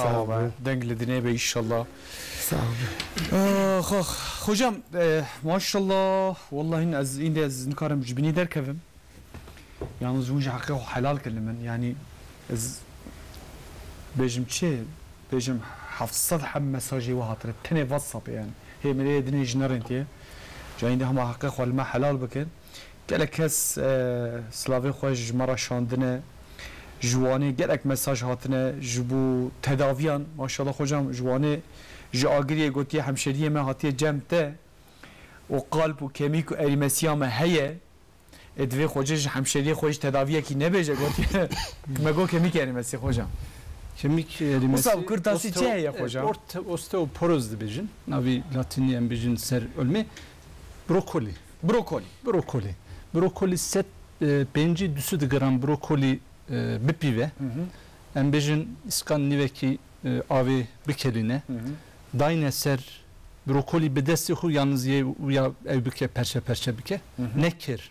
دنگ لدنيا ان شاء الله صعب خوجم ما شاء الله والله ان از این از نکارم جبینی در کفم یعنی زوج حقیقه حلال کلمن يعني از بيجم چه بيجم 700 حب مساجي وهاتر تنه واتساب يعني هي ملي دنيا جنرنتي جاين هم حقيقه والما حلال بكن قال كاس سلافي خوش مره شاندنه جوانه گرک مساج هاتنه جبو تداویان ماشاءالله خوشم جوانه جاگریه گوتی همشریه ما هاتیه جمته و قلب و کمیک و اریمسیا ما هیه ادوی خوجش همشریه خوش تداویه کی نبیجه گوتی مگو کمیک اریمسی خوشم Kemik erimesi. Musa kurtası çeye hocam. Osteoporoz dibijin. Navi Latini embijin ser ölme. Brokoli. Brokoli. Brokoli set benci düsü gram brokoli bipive. Embijin iskan niveki avi bikeline. Dayne ser brokoli bedesti hu yalnız ye uya evbike perçe bike. Nekir.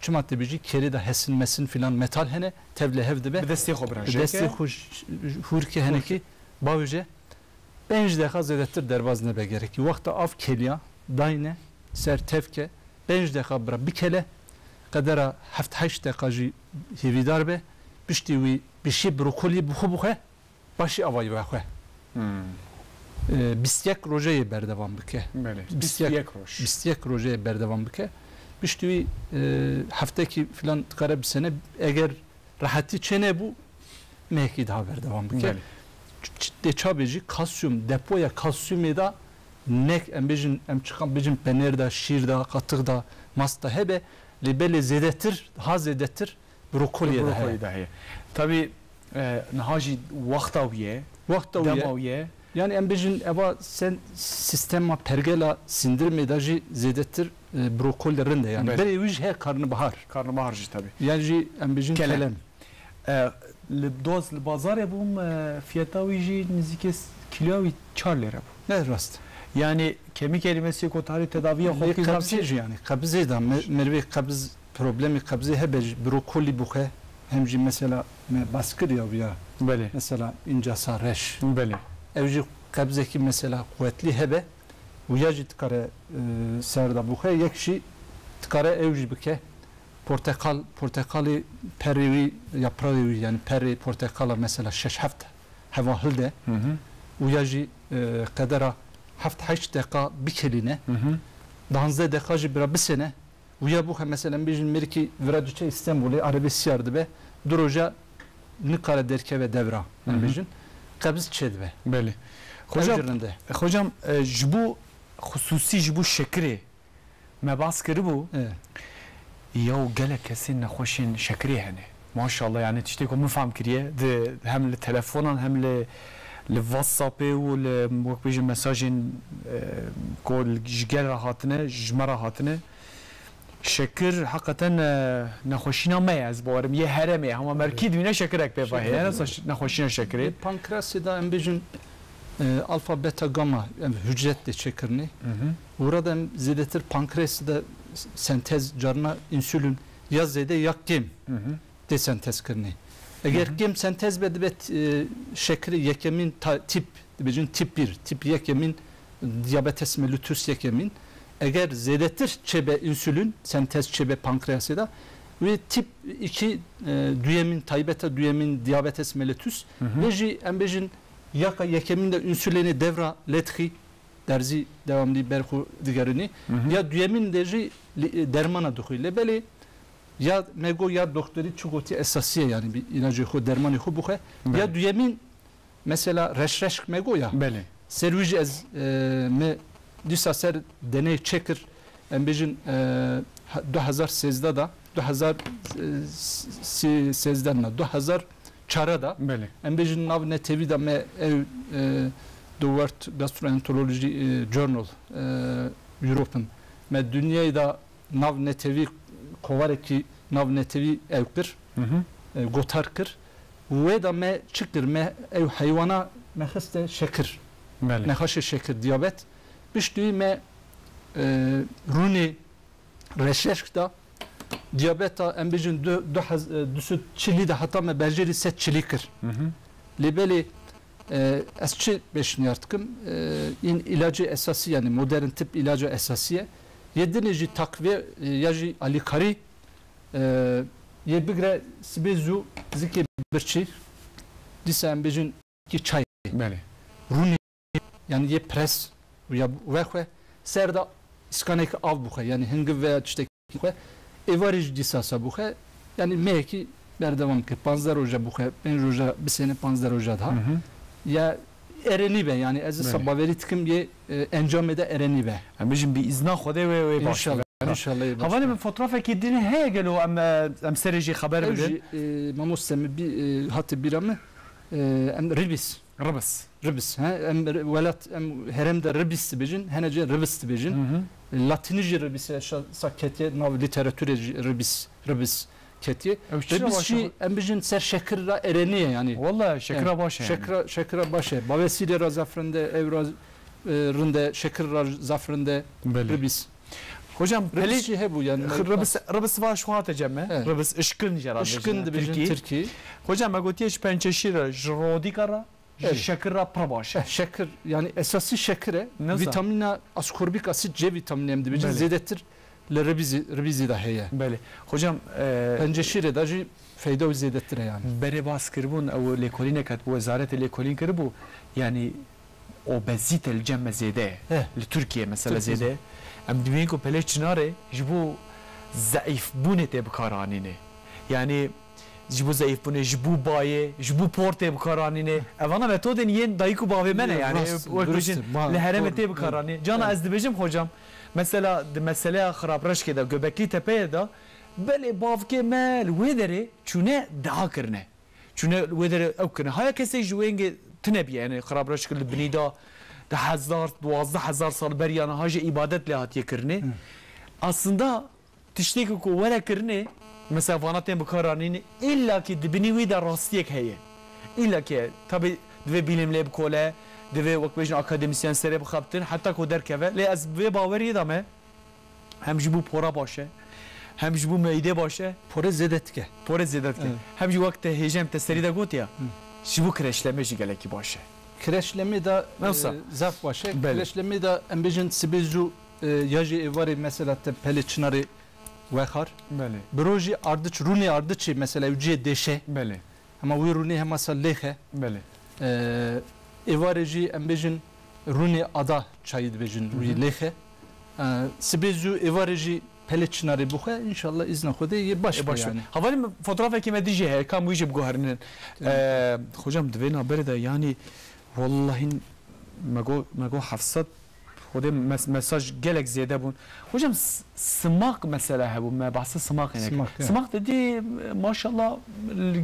Çumat dibici keri de hesin mesin filan metal hene tevle hevde be. Bedesti hu branşe. Bedesti hurke hene ki bavuje. Benci de hazrettir derbaz ne be gereki. Vakta av keliya dayne ser tevke benci de kabra bikele kadara heft haş dekaji hividar be bişti vi bişi brokoli buhe başı avay ve he. Bistyek rojeye berdevam bike. Bistyek rojeye berdevam bike. Bişti haftaki filan kara bir sene eğer rahati çene bu mehki daha berdevam bike. De çabeci kalsiyum depoya kalsiyum da nek embejin çıkan bejin penerda şirda katıgda masta hebe libele zedetir hazedetir brokoli dahi. Tabi nahaji vaktaviye demaviye yani embejin eva sen sistema pergela sindirme dahi zedetir brokollerin de yani beri vijhe karnabahar tabi yani embejin kelem doz bazar yapım fiyata vijhi nizike kilovi 4 lira bu. Ne rast? Yani kemik erimesi kotari tedaviye hoki kabzeci yani kabze da merve kabz problemi kabze hebe brokoli buhe hemci mesela baskır ya böyle mesela ince sareş böyle evci kabzeki mesela kuvvetli hebe uyacit kare serda buhe yekşi tkare evci buke portakali perivi yaprağı yani peri portakala mesela 6 hafta hava hilde uyacı kadara hafta 8 dakika bir keline 12 dakika bir sene uya bu mesela bizim merki viraduça İstanbul'u arabesi yardı be duruca nikare derke ve devra bizim kabz çedve böyle hocam bu hususi bu şekri mebaskırı bu ya gele kesin hoşin şekri hani maşallah yani işte ko mufam kiriye de hem le telefonan hem le WhatsApp و وقت بیشتر مساجین کل جگر راحتنه جمع راحتنه شکر حقیقتا نخوشینا میز بارم یه هرمه هم مرکید وینه شکر اک بفاه یعنی نخوشینا شکری پانکراسی da embejin alfa beta gamma hücretle çekirini burada zedetir pankresi de sentez carna insülin ya zede yak gem de sentez kırni eğer gem sentez bedbet şekeri yekemin tip dibicin tip 1 tip yekemin diyabetes mellitus yekemin eğer zedetir çebe insülin sentez çebe pankreası da ve tip 2 düyemin taybeta düyemin diyabetes mellitus ve embejin yaka yekemin de insülini devra lethi derzi devamlı berhu diğerini ya düyemin deji dermana duhile beli ya mego ya doktori çugoti esasiye yani bir ilacı ho dermanı ho bu ya düyemin mesela reşreş mego ya beli servici ez me disaser deney çekir embejin 2013'da da 2013'den 2004'da beli embejin nav ne tevida me ev The World Gastroenterology Journal Europe'un me dünyayı da nav ne tevi kovareki nav ne tevi evkir gotarkir ve da me çıkır me ev hayvana me heste şeker me haşe şeker diyabet biştüğü me runi reşeşkta diyabeta embejin düsü çili de hatta me berjeri set çilikir libeli esçi beşini artıkım in ilacı esası yani modern tip ilacı esasiye yedinici takviye yacı alikari ye bigre sibezu zike birçi disem bejin ki çay runi yani ye pres ya ve serda iskanek av bu yani hingi ve işte evarij disasa bu yani meki بردوام که 15 روزه بخه 5 روزه بسینه 15 روزه daha ya ereni be yani ez sabaveri tıkım ye encam ede ereni be. Bizim bir izna xoda ve baş. İnşallah. Havale min fotoğrafı ki dini heye gelo em serici haber bildin. Mamos semi bir hatta bir ama em ribis. Ribis. Em velat em heremde ribis bejin, henece ribis bejin. Latince ribis saketiye nav literatüre ribis ketiye. Ribisçi em bejin ser şekirra ereniye yani. Vallahi şekira baş yani. Şekira baş. Bavesile razafrinde evraz rinde şekirra zafrinde ribis. Hocam Ribisçi he bu yani. Ribis var şu hatı cemme. Ribis ışkın jarad. Işkın bejin Türkiye. Hocam agotiye pençeşira jrodikara şekirra prabaş. Şekir yani esası şekire vitamina askorbik asit C vitamini hem de bejin zedettir. Rebizi da heye. Beli. Hocam penceşire dacı feyda zedettir yani. Beri bas kirbun o lekoline kat bu vezaret lekolin kirbu yani obezitel cemme zede. Li Türkiye mesela zede. Em dibin ko pele çınare jibu zayıf bune te bkaranine. Yani jibu zayıf bune jibu baye jibu porte bkaranine. Evana metoden yen dayıku bave mene yani. O kuşun leheremete bkarani. Cana ez dibejim hocam. Mesela mesela xarabraşke de göbekli tepeye de böyle bavke mel wedere çune daha kırne. Çune wedere evkine. Haya kese jwenge tnebi yani xarabraşke libnida ده 12,000 سال بریانه هاج ibadet lehatiye kirne. Aslında tişteki ku vere kirne mesela vanatın bu karanını illa ki dibini ve de rastiyek heye. İlla ki tabi dve bilimle bu kole dve vakbejin akademisyen sere bu kaptın hatta ku derkeve le az ve baveri da me hem jibu pora başı hem jibu meide başı pora zedetke hem jibu vakte hejem teseride got ya jibu kreşleme jigeleki başı. Kreşlemi de zaf başı. Kreşlemi de embejin sibezu yaji evari mesela te peli çınarı vekar. Broji ardıç runi ardıçı mesela ücret deşe. Ama bu runi hem asal lehe. Evariji embejin runi ada çayı bejin runi lehe. Sibezu evariji peli çınarı buhe inşallah izne xude baş yani. Havali fotoğraf ekime diye kam bu işi bu garının. Hocam devin haberi de yani والله مگو 700 خود mesaj gelek ziyade bun. Hocam sımak mesela bu bahsi sımak yani. Sımak dedi maşallah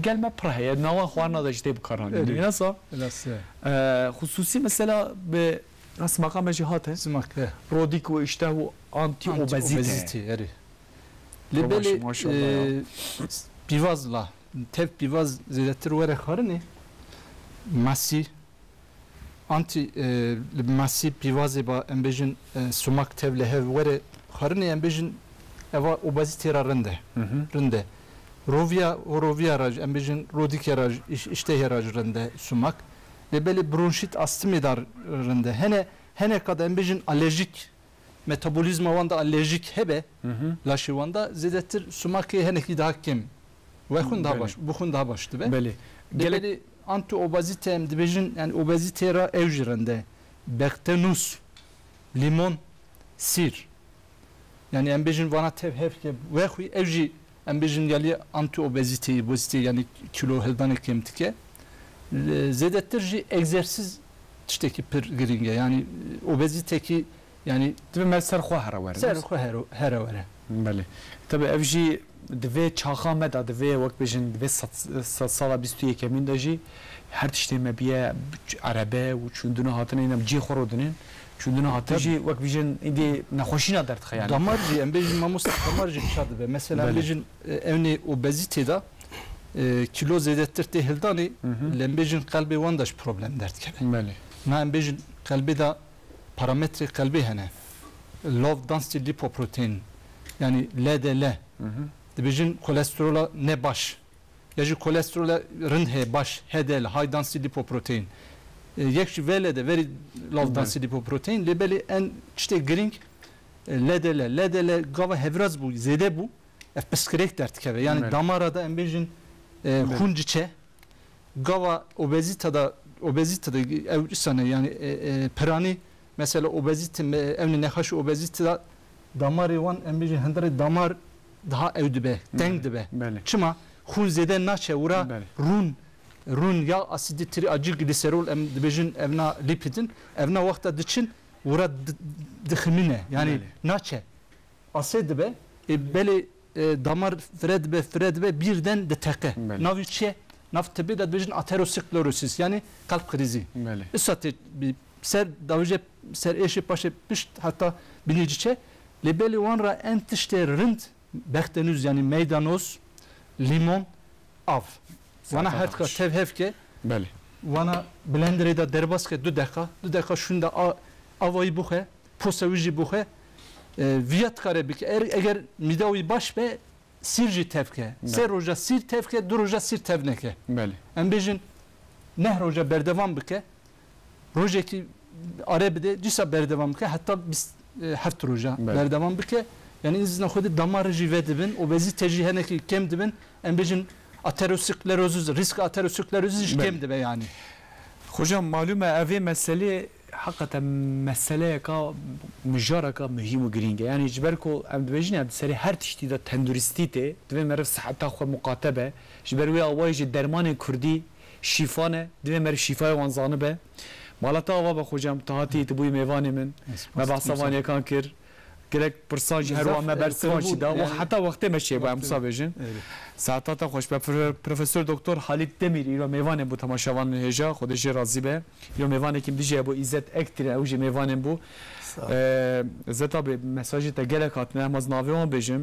gelme prahaya nava xuana da işte bu karan. Nasıl? Hususi mesela be sımak ama cihat sımak. Rodik ve işte bu anti obezite yani. Lebeli bivazla tep bivaz ziyadetir vere xarını masi anti masi pivaze ba embejin sumak tevle hev vere xarını embejin eva obezite rende rovia raj embejin rodik raj işte raj rende sumak lebeli bronşit astmi dar rende hene kad embejin alerjik metabolizma vanda alerjik hebe laşı vanda zedettir sumak hene ki daha kim ve xun daha baş bu xun daha baştı be beli geleli anti obezite hem dibejin yani obezitera evjirende bektenus limon sir yani embejin vana tev hevke ve huy evji embejin yali anti obezite yani kilo heldan kemtike zedettirji egzersiz tişteki pir giringe yani obeziteki yani dibe ser xo hera vere beli tabi evji دوی چاخامه دا دوی وقت بجن دوی سال 21 کمین داشی هر تشتی مبیه عربه و چندونه هاتن اینم جی خورودنین چندونه هاتجی وقت بجن ایدی نخوشی ندارد خیال دمارجی ام بجن ما دمارجی شاد به مثلا بجن اونی اوبزیته دا کیلو زیادتر هلدانی لم بجن قلبی وانداش پروبلم درد که بله ما ام بجن قلبی دا پارامتر قلبی هنه لو دانستی لیپوپروتین yani LDL dibijin kolesterola ne baş yaji kolesterola rın baş HDL high density lipoprotein yekşi velede very low density lipoprotein lebeli en işte green LDL gava hevraz bu zede bu psikolojik dert keve yani damarada embejin hunciçe gava obezitada evrisane yani perani mesela obezite evni nehaş obezite damarı van embejin hendere damar daha evdibe dengdibe çıma خون زده ناچه ورا رون یا اسید تریاجیل گلیسرول ام دبیجن evna lipidin evna vakta diçin ورا دخمینه یعنی ناچه اسید به بله damar Fred be birden de teke. Navi çe nafte bir de bizim aterosklerosis yani kalp krizi. Isate bir ser davuje ser eşi paşa pişt hatta biliciçe lebeli vanra entişte rind bektenüz yani meydanoz limon av. Vana hatka tevhefke. Beli. Vana blender'e de derbaske 2 dakika şunda avayı buhe posavici buhe viyat karabik eğer midavi baş be sirci tevke ser roja sir tevke dur roja sir tevneke beli em bejin nehr roja berdevam bike roja ki arabide cisa berdevam bike hatta biz heft roja berdevam bike yani izne xudi damar jive dibin obezite jiheneki kem dibin em bejin ateroskleroz risk ateroskleroz kem dibe yani hocam malume evi mesele حقیقتا مسئله که مجاره که مهم و گرینگه یعنی جبر کو ام دوجنی ام سری هر تشتی دا تندرستی ته دوی مرف صحت خو مقاطبه جبر وی اوایج درمان کردی شفانه دوی مرف شفای وانزانه به مالتا و با خوجم تهاتی تبوی میوانی من ما بحثوانی کان کر گرک پرساج هر و ما برسوانش دا و حتی وقت مشی با مصابجن ساعات خوش به پروفسور دکتر خالد دمیر ایرو میوان بو تماشاوان هجا خودش راضی به ایرو میوان کیم دیجه بو عزت اکتر اوج میوان بو زتا به مساج تا گله کاتنه ماز ناویون بجم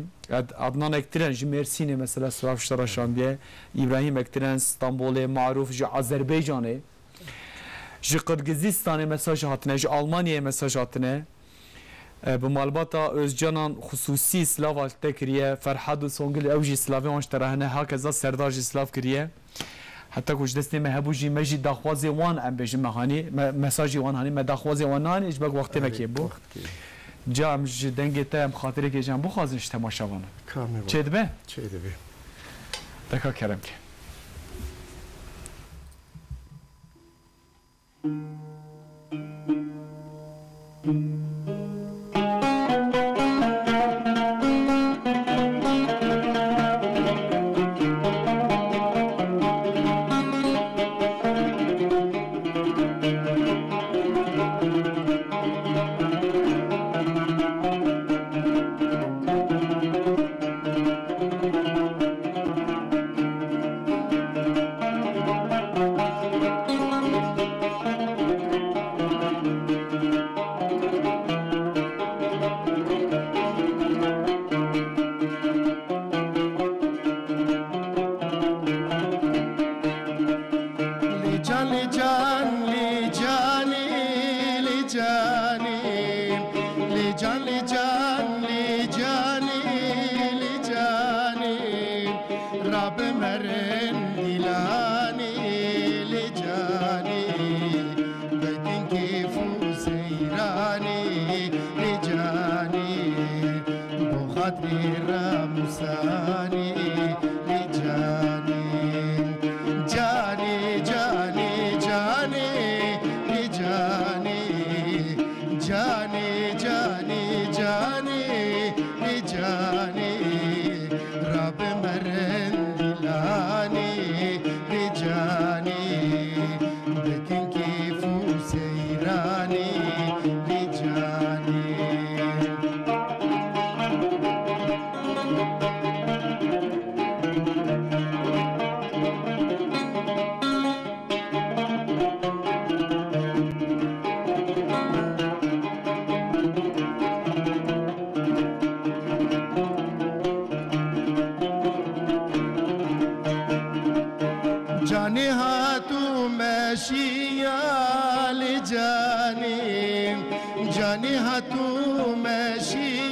عدنان اکترن جمرسین مثلا سرافشتراشاندیه ابراهیم اکترن استانبول معروف جو آذربایجانه جو قرقیزستان مساج هاتنه جو آلمانیا مساج هاتنه به مالباتا özcanan خصوصی سلاو تکریه فرحاد و سونگل اوجی سلاوی آنش ترهنه هاکزا سرداج سلاو کریه حتی کش دستی مهبوجی مجی داخوازی وان ام بجی مهانی مساجی وان هانی مداخوازی وان نانی اجباق وقتی مکی بو جا ام دنگی تا ام خاطره که جان بو خازنش تماشا وانه چه دبه؟ چه دبه دکا کرم که जानी हाथों में शी